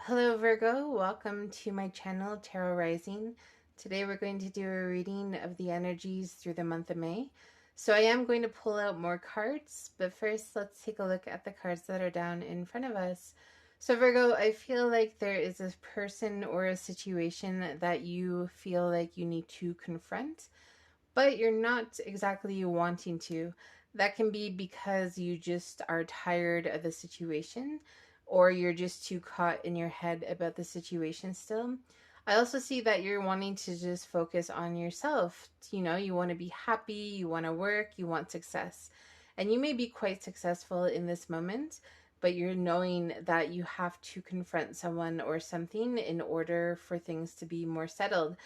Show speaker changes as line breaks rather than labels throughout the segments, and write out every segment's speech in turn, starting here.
Hello Virgo, welcome to my channel Tarot Rising. Today we're going to do a reading of the energies through the month of May. So I am going to pull out more cards, but first let's take a look at the cards that are down in front of us. So Virgo, I feel like there is a person or a situation that you feel like you need to confront, but you're not exactly wanting to. That can be because you just are tired of the situation, or you're just too caught in your head about the situation still. I also see that you're wanting to just focus on yourself. You know, you want to be happy, you want to work, you want success. And you may be quite successful in this moment, but you're knowing that you have to confront someone or something in order for things to be more settled.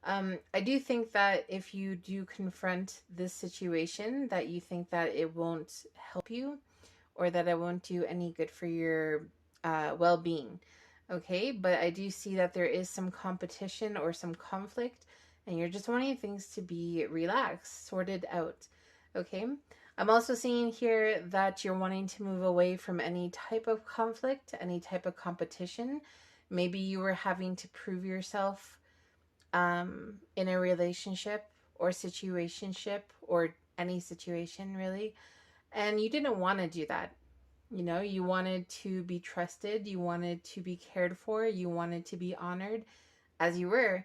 I do think that if you do confront this situation, that you think that it won't help you or that it won't do any good for your well-being. Okay, but I do see that there is some competition or some conflict, and you're just wanting things to be relaxed, sorted out. Okay, I'm also seeing here that you're wanting to move away from any type of conflict, any type of competition. Maybe you were having to prove yourself in a relationship or situationship or any situation really, and you didn't want to do that. You know, you wanted to be trusted, you wanted to be cared for, you wanted to be honored as you were,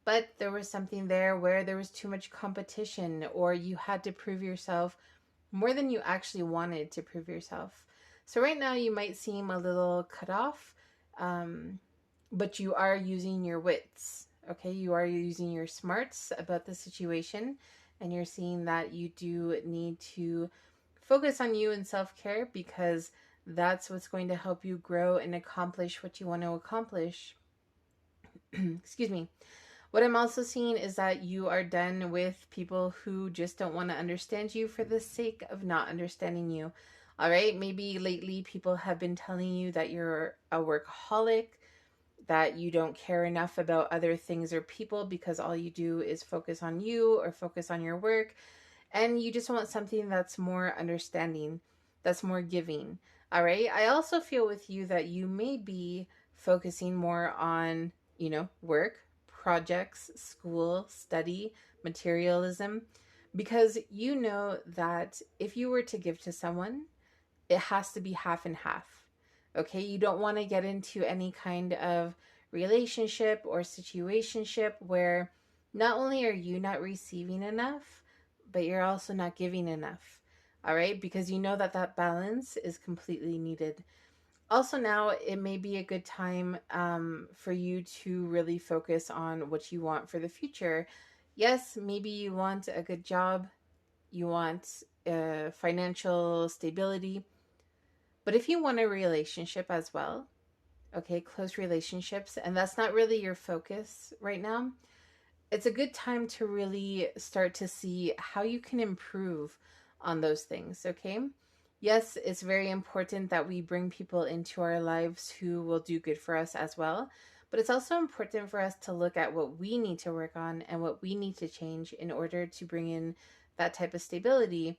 but there was something there where there was too much competition, or you had to prove yourself more than you actually wanted to prove yourself. So right now you might seem a little cut off, um, but you are using your wits. Okay, you are using your smarts about the situation, and you're seeing that you do need to focus on you and self-care, because that's what's going to help you grow and accomplish what you want to accomplish. Excuse me. What I'm also seeing is that you are done with people who just don't want to understand you for the sake of not understanding you. All right, maybe lately people have been telling you that you're a workaholic, that you don't care enough about other things or people because all you do is focus on you or focus on your work, and you just want something that's more understanding, that's more giving. All right, I also feel with you that you may be focusing more on, work, projects, school, study, materialism, because you know that if you were to give to someone, it has to be half and half. Okay, you don't want to get into any kind of relationship or situationship where not only are you not receiving enough, but you're also not giving enough. All right, because you know that that balance is completely needed. Also, now it may be a good time for you to really focus on what you want for the future. Yes, maybe you want a good job, you want financial stability, but if you want a relationship as well, okay, close relationships, and that's not really your focus right now, it's a good time to really start to see how you can improve on those things, okay? Yes, it's very important that we bring people into our lives who will do good for us as well, but it's also important for us to look at what we need to work on and what we need to change in order to bring in that type of stability.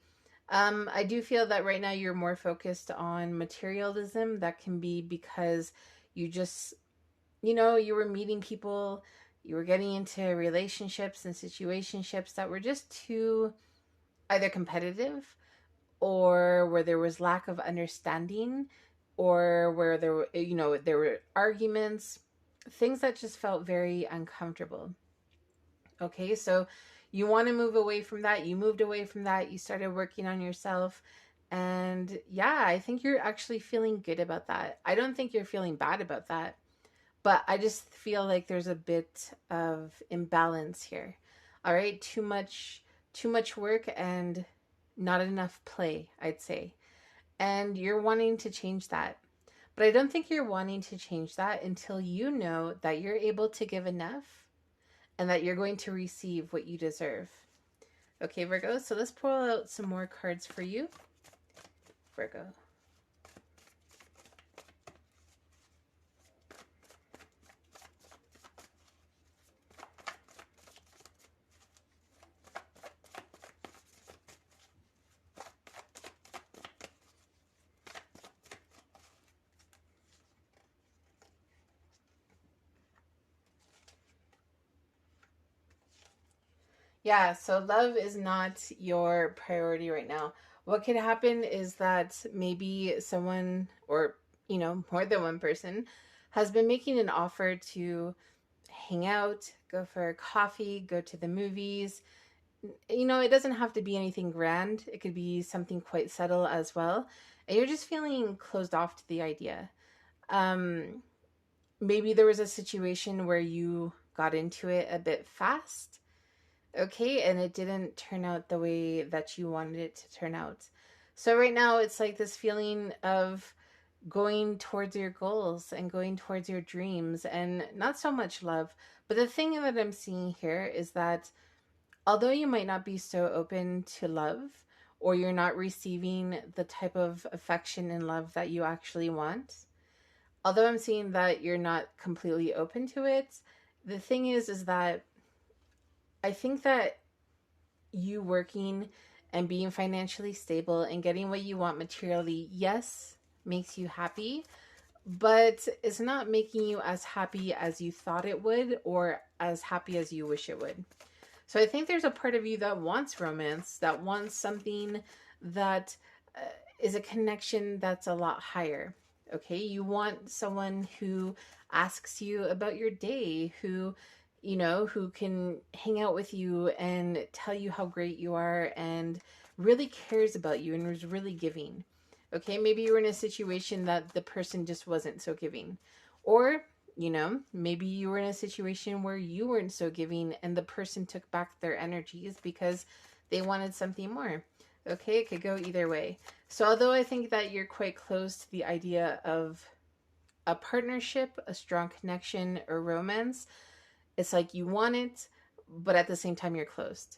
I do feel that right now you're more focused on materialism. That can be because you just, you were meeting people, you were getting into relationships and situationships that were just too either competitive, or where there was lack of understanding, or where there were, there were arguments, things that just felt very uncomfortable. Okay, so you want to move away from that. You moved away from that. You started working on yourself. And yeah, I think you're actually feeling good about that. I don't think you're feeling bad about that. But I just feel like there's a bit of imbalance here. All right, too much work and not enough play, I'd say. And you're wanting to change that. But I don't think you're wanting to change that until you know that you're able to give enough and that you're going to receive what you deserve. Okay, Virgo, so let's pull out some more cards for you. Virgo. Yeah, so love is not your priority right now. What could happen is that maybe someone, or, more than one person, has been making an offer to hang out, go for a coffee, go to the movies. It doesn't have to be anything grand, it could be something quite subtle as well. And you're just feeling closed off to the idea. Um, Maybe there was a situation where you got into it a bit fast, okay, and it didn't turn out the way that you wanted it to turn out. So right now it's like this feeling of going towards your goals and going towards your dreams and not so much love. But the thing that I'm seeing here is that although you might not be so open to love, or you're not receiving the type of affection and love that you actually want, although I'm seeing that you're not completely open to it, the thing is that I think that you working and being financially stable and getting what you want materially, yes, makes you happy, but it's not making you as happy as you thought it would or as happy as you wish it would. So I think there's a part of you that wants romance, that wants something that uh, is a connection that's a lot higher. Okay, you want someone who asks you about your day, who can hang out with you and tell you how great you are and really cares about you and is really giving. Okay, maybe you were in a situation that the person just wasn't so giving. Or maybe you were in a situation where you weren't so giving and the person took back their energies because they wanted something more. Okay, it could go either way. So, although I think that you're quite close to the idea of a partnership, a strong connection, or romance, it's like you want it, but at the same time, you're closed.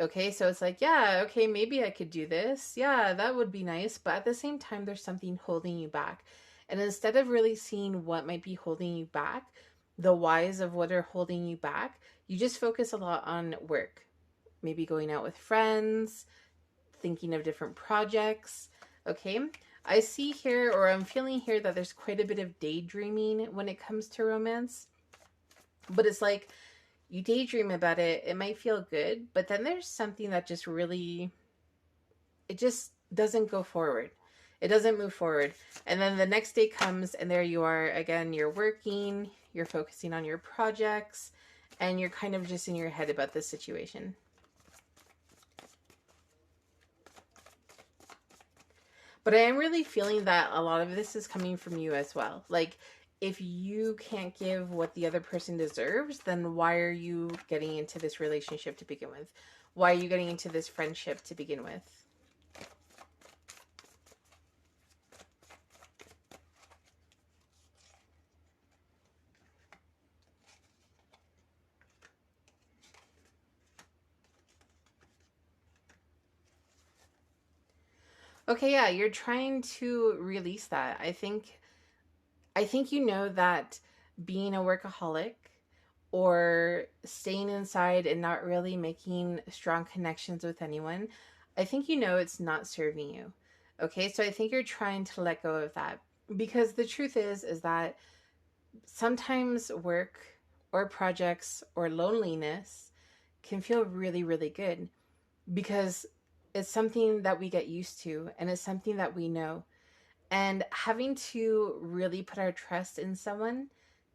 Okay, so it's like, yeah, okay, maybe I could do this. Yeah, that would be nice. But at the same time, there's something holding you back. And instead of really seeing what might be holding you back, the whys of what are holding you back, you just focus a lot on work. Maybe going out with friends, thinking of different projects. Okay, I see here, or I'm feeling here, that there's quite a bit of daydreaming when it comes to romance. But it's like, you daydream about it, it might feel good, but then there's something that just really, it just doesn't go forward. It doesn't move forward. And then the next day comes and there you are again, you're working, you're focusing on your projects, and you're kind of just in your head about this situation. But I am really feeling that a lot of this is coming from you as well. Like, if you can't give what the other person deserves, then why are you getting into this relationship to begin with? Why are you getting into this friendship to begin with? Okay, yeah, you're trying to release that. I think you know that being a workaholic or staying inside and not really making strong connections with anyone, I think you know it's not serving you. Okay, so I think you're trying to let go of that, because the truth is that sometimes work or projects or loneliness can feel really, really good because it's something that we get used to and it's something that we know. And having to really put our trust in someone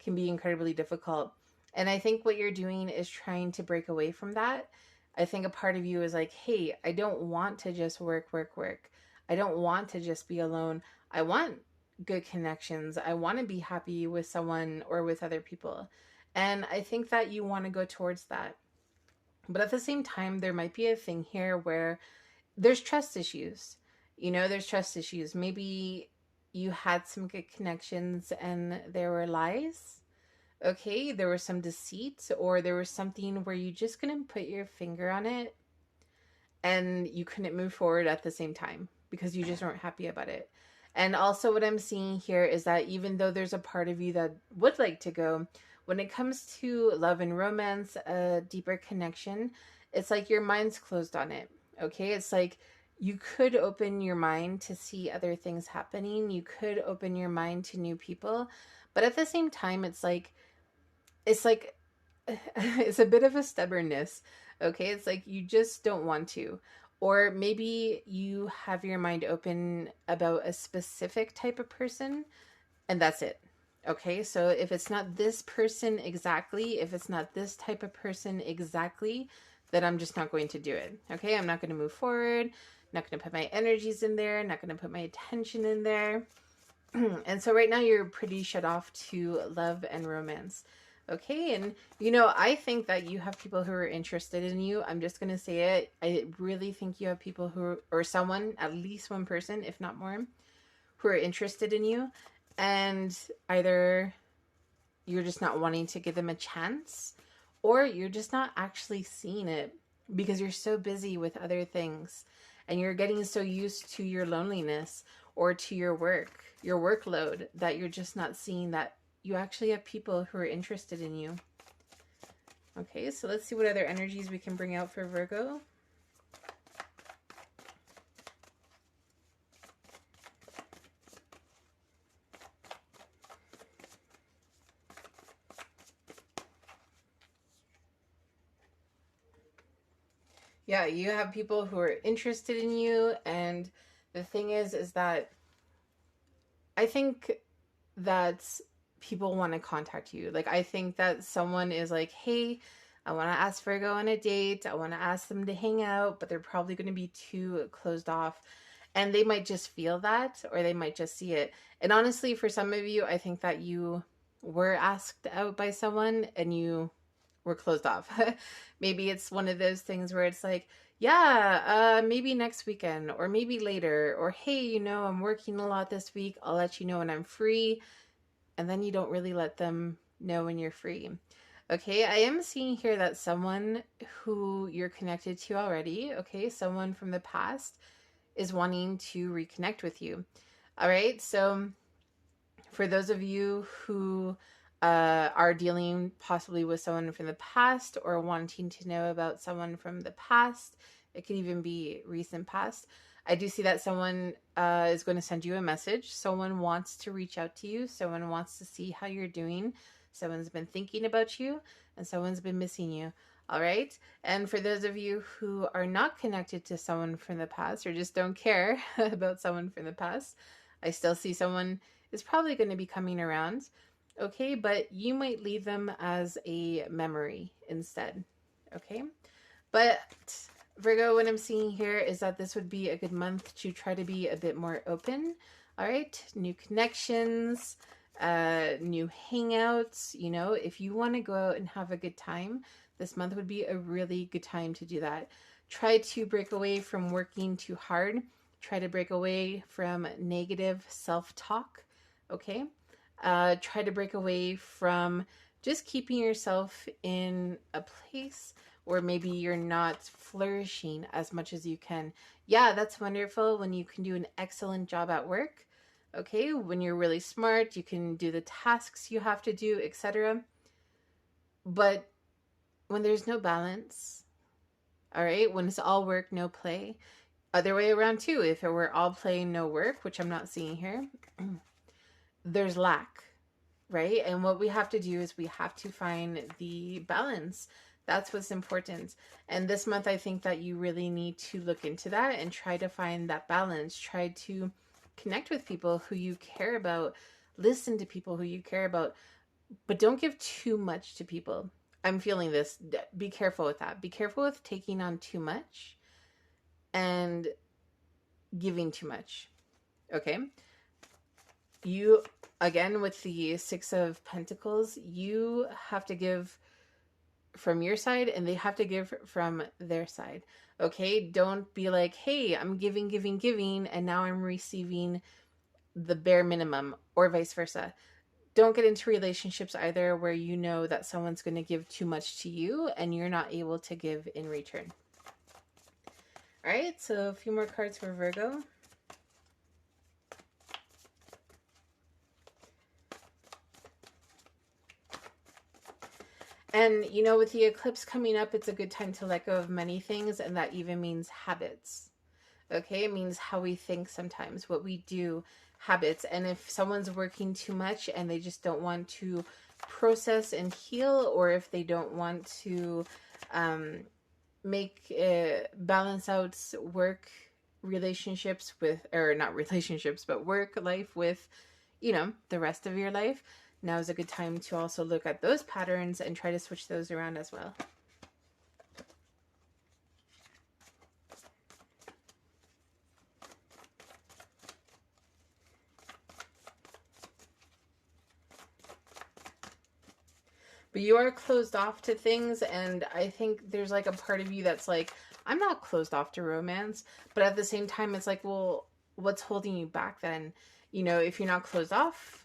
can be incredibly difficult. And I think what you're doing is trying to break away from that. I think a part of you is like, hey, I don't want to just work, work, work. I don't want to just be alone. I want good connections. I want to be happy with someone or with other people. And I think that you want to go towards that. But at the same time, there might be a thing here where there's trust issues. There's trust issues. Maybe you had some good connections and there were lies. Okay, there was some deceit, or there was something where you just couldn't put your finger on it and you couldn't move forward at the same time because you just weren't happy about it. And also, what I'm seeing here is that even though there's a part of you that would like to go, when it comes to love and romance, a deeper connection, it's like your mind's closed on it. Okay, it's like you could open your mind to see other things happening, you could open your mind to new people, but at the same time, it's like it's a bit of a stubbornness Okay, it's like you just don't want to. Or maybe you have your mind open about a specific type of person and that's it. Okay, so if it's not this person exactly, if it's not this type of person exactly, then I'm just not going to do it. Okay, I'm not going to move forward, not going to put my energies in there, not going to put my attention in there. And so right now you're pretty shut off to love and romance. Okay, and I think that you have people who are interested in you. I'm just going to say it. I really think you have people who, or someone, at least one person, if not more, who are interested in you. And either you're just not wanting to give them a chance, or you're just not actually seeing it because you're so busy with other things and you're getting so used to your loneliness or to your workload, that you're just not seeing that you actually have people who are interested in you. Okay, so let's see what other energies we can bring out for Virgo. Yeah, you have people who are interested in you, and the thing is that I think that people want to contact you. Like, I think that someone is like, hey, I want to ask Virgo on a date. I want to ask them to hang out, but they're probably going to be too closed off. And they might just feel that, or they might just see it. And honestly, for some of you, I think that you were asked out by someone and you were closed off. Maybe it's one of those things where it's like, yeah, maybe next weekend or maybe later, or hey, I'm working a lot this week. I'll let you know when I'm free. And then you don't really let them know when you're free. Okay, I am seeing here that someone who you're connected to already, okay, someone from the past is wanting to reconnect with you. All right, so for those of you who are dealing possibly with someone from the past or wanting to know about someone from the past, it could even be recent past. I do see that someone is going to send you a message. Someone wants to reach out to you. Someone wants to see how you're doing. Someone's been thinking about you, and someone's been missing you. All right. And for those of you who are not connected to someone from the past or just don't care about someone from the past, I still see someone is probably going to be coming around. Okay, but you might leave them as a memory instead. Okay, but Virgo, what I'm seeing here is that this would be a good month to try to be a bit more open. All right, new connections, new hangouts. If you want to go out and have a good time, this month would be a really good time to do that. Try to break away from working too hard. Try to break away from negative self-talk. Okay, try to break away from just keeping yourself in a place where maybe you're not flourishing as much as you can. Yeah, that's wonderful when you can do an excellent job at work. Okay, when you're really smart, you can do the tasks you have to do, etc. But when there's no balance, all right, when it's all work, no play, other way around too, if it were all play, no work, which I'm not seeing here, there's lack, right? And what we have to do is we have to find the balance. That's what's important. And this month, I think that you really need to look into that and try to find that balance. Try to connect with people who you care about. Listen to people who you care about. But don't give too much to people. I'm feeling this. Be careful with that. Be careful with taking on too much and giving too much. Okay? You, again, with the Six of Pentacles, you have to give from your side and they have to give from their side. Okay? Don't be like, hey, I'm giving, and now I'm receiving the bare minimum, or vice versa. Don't get into relationships either where you know that someone's going to give too much to you and you're not able to give in return. All right, so a few more cards for Virgo. And, with the eclipse coming up, it's a good time to let go of many things, and that even means habits. Okay, it means how we think sometimes, what we do, habits. And if someone's working too much and they just don't want to process and heal, or if they don't want to make balance out work relationships with, or not relationships, but work life with, the rest of your life. Now is a good time to also look at those patterns and try to switch those around as well. But you are closed off to things, and I think there's like a part of you that's like, I'm not closed off to romance, but at the same time it's like, well, what's holding you back then? If you're not closed off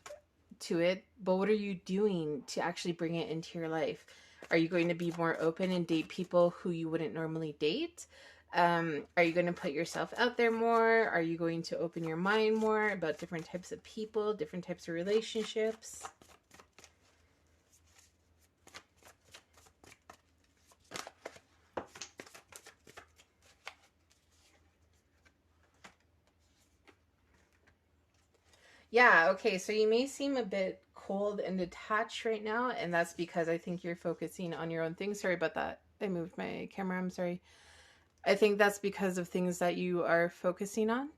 to it, but what are you doing to actually bring it into your life? Are you going to be more open and date people who you wouldn't normally date? Are you going to put yourself out there more? Are you going to open your mind more about different types of people, different types of relationships? Yeah, okay, so you may seem a bit cold and detached right now, and that's because I think you're focusing on your own things. Sorry about that. I moved my camera. I'm sorry. I think that's because of things that you are focusing on.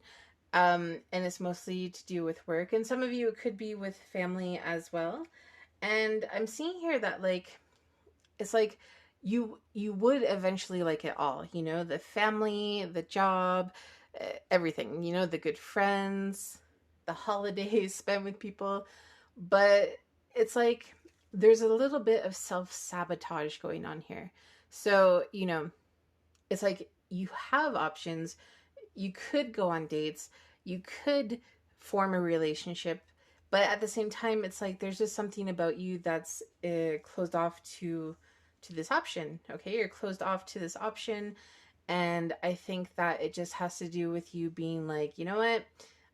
And it's mostly to do with work. And some of you, it could be with family as well. And I'm seeing here that like it's like you would eventually like it all, the family, the job, everything, the good friends, the holidays spent with people. But it's like there's a little bit of self-sabotage going on here. So, it's like you have options. You could go on dates, you could form a relationship, but at the same time it's like there's just something about you that's closed off to this option. Okay, you're closed off to this option, and I think that it just has to do with you being like, you know what,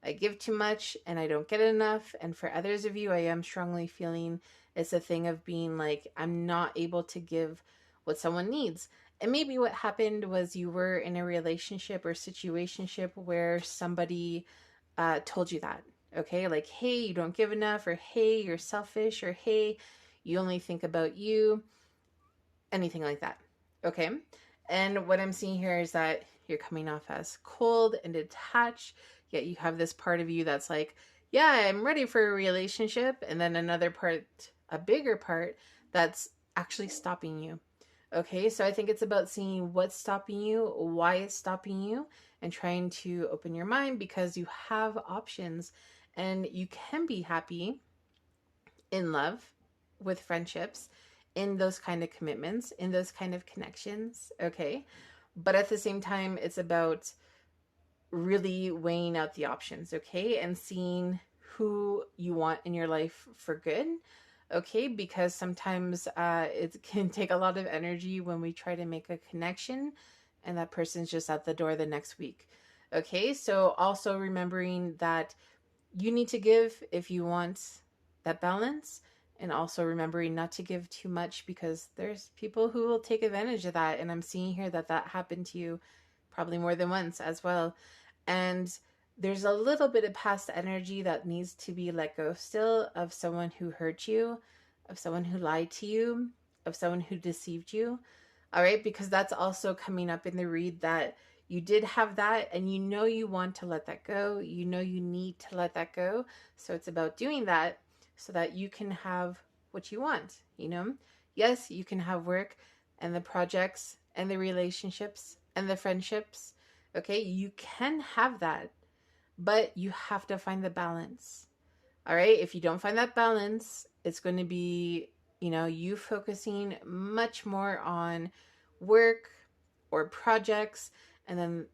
I give too much and I don't get enough. And for others of you, I am strongly feeling it's a thing of being like, I'm not able to give what someone needs. And maybe what happened was you were in a relationship or situationship where somebody told you that. Okay, like, hey, you don't give enough, or hey, you're selfish, or hey, you only think about you, anything like that. Okay, and what I'm seeing here is that you're coming off as cold and detached, yet you have this part of you that's like, yeah, I'm ready for a relationship, and then another part, a bigger part, that's actually stopping you. Okay, so I think it's about seeing what's stopping you, why it's stopping you, and trying to open your mind, because you have options and you can be happy in love, with friendships, in those kind of commitments, in those kind of connections. Okay, but at the same time, it's about really weighing out the options. Okay, and seeing who you want in your life for good. Okay, because sometimes it can take a lot of energy when we try to make a connection and that person's just at the door the next week. Okay, so also remembering that you need to give if you want that balance, and also remembering not to give too much, because there's people who will take advantage of that. And I'm seeing here that that happened to you probably more than once as well. And there's a little bit of past energy that needs to be let go still, of someone who hurt you, of someone who lied to you, of someone who deceived you. All right, because that's also coming up in the read, that you did have that and you want to let that go. You need to let that go. So it's about doing that so that you can have what you want. Yes, you can have work and the projects and the relationships and the friendships. Okay, you can have that, but you have to find the balance. All right, if you don't find that balance, it's going to be, you focusing much more on work or projects, and then,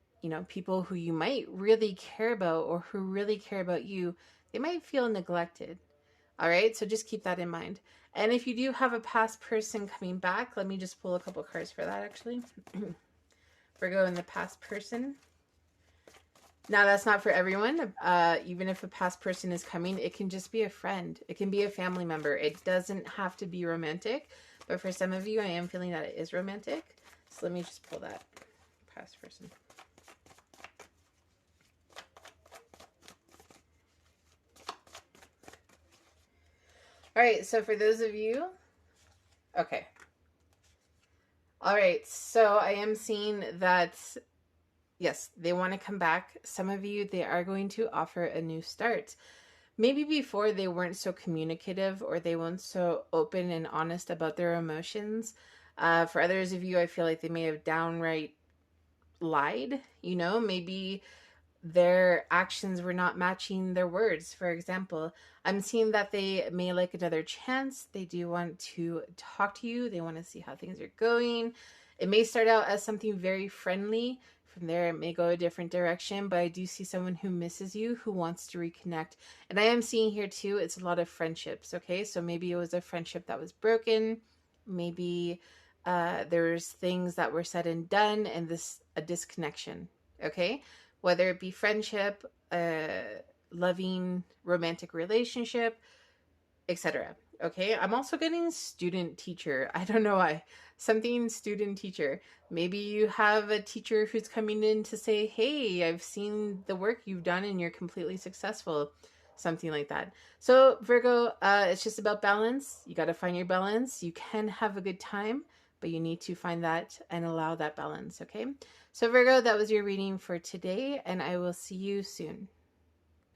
people who you might really care about or who really care about you, they might feel neglected. All right, so just keep that in mind. And if you do have a past person coming back, let me just pull a couple cards for that actually. Virgo and the past person. Now, that's not for everyone. Even if a past person is coming, it can just be a friend. It can be a family member. It doesn't have to be romantic. But for some of you, I am feeling that it is romantic. So let me just pull that past person. All right, so for those of you, okay. All right, so I am seeing that, yes, they want to come back. Some of you, they are going to offer a new start. Maybe before they weren't so communicative or they weren't so open and honest about their emotions. For others of you, I feel like they may have downright lied. Maybe their actions were not matching their words. For example, I'm seeing that they may like another chance. They do want to talk to you. They want to see how things are going. It may start out as something very friendly. From there, it may go a different direction, but I do see someone who misses you, who wants to reconnect. And I am seeing here too, it's a lot of friendships, okay? So maybe it was a friendship that was broken. Maybe there's things that were said and done, and this a disconnection, okay? Whether it be friendship, loving romantic relationship, etc. Okay, I'm also getting student teacher. I don't know why. Something student teacher. Maybe you have a teacher who's coming in to say, hey, I've seen the work you've done and you're completely successful. Something like that. So, Virgo, it's just about balance. You got to find your balance. You can have a good time, but you need to find that and allow that balance. Okay. So, Virgo, that was your reading for today, and I will see you soon.